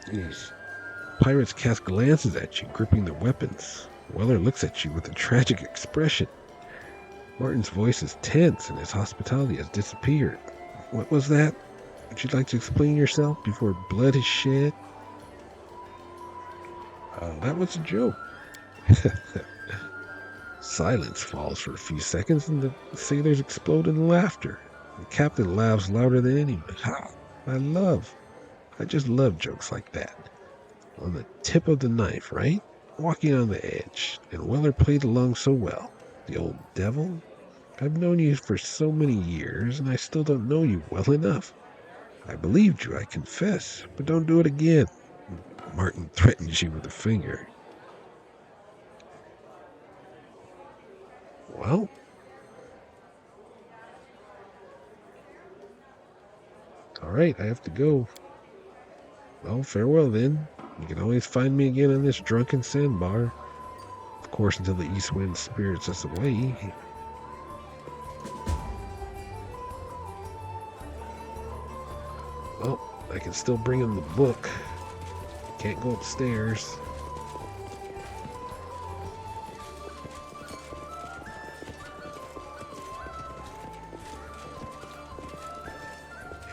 Jeez. Pirates cast glances at you, gripping their weapons. Weller looks at you with a tragic expression. Martin's voice is tense and his hospitality has disappeared. What was that? Would you like to explain yourself before blood is shed? That was a joke. Silence falls for a few seconds and the sailors explode in laughter. The captain laughs louder than anyone. Ha! I just love jokes like that. On the tip of the knife, right? Walking on the edge. And Weller played along so well. The old devil. I've known you for so many years, and I still don't know you well enough. I believed you, I confess, but don't do it again. Martin threatens you with a finger. Well, all right, I have to go. Well, farewell then. You can always find me again on this drunken sandbar. Of course, until the east wind spirits us away. Well, I can still bring him the book. Can't go upstairs.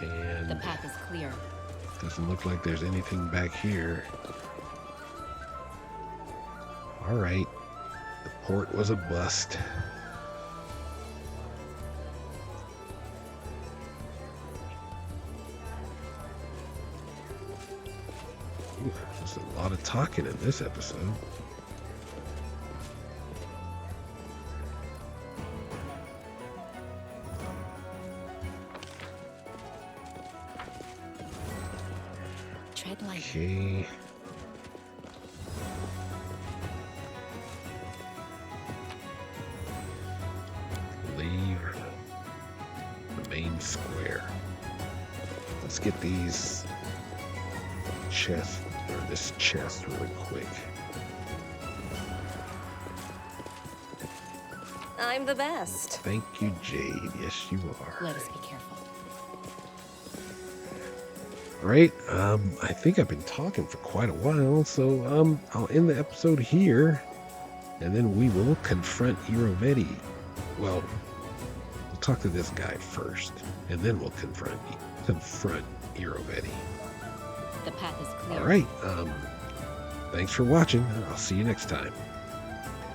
And The path is clear. doesn't look like there's anything back here. All right. The port was a bust. Ooh, there's a lot of talking in this episode. Tread lightly. Okay. Leave the main square. Let's get these chests, or this chest really quick. I'm the best. Thank you, Jade. Yes, you are. Let us be careful. All right. I think I've been talking for quite a while, so I'll end the episode here, and then we will confront Irovetti. Well, we'll talk to this guy first, and then we'll confront Irovetti. The path is clear. All right. Thanks for watching. I'll see you next time.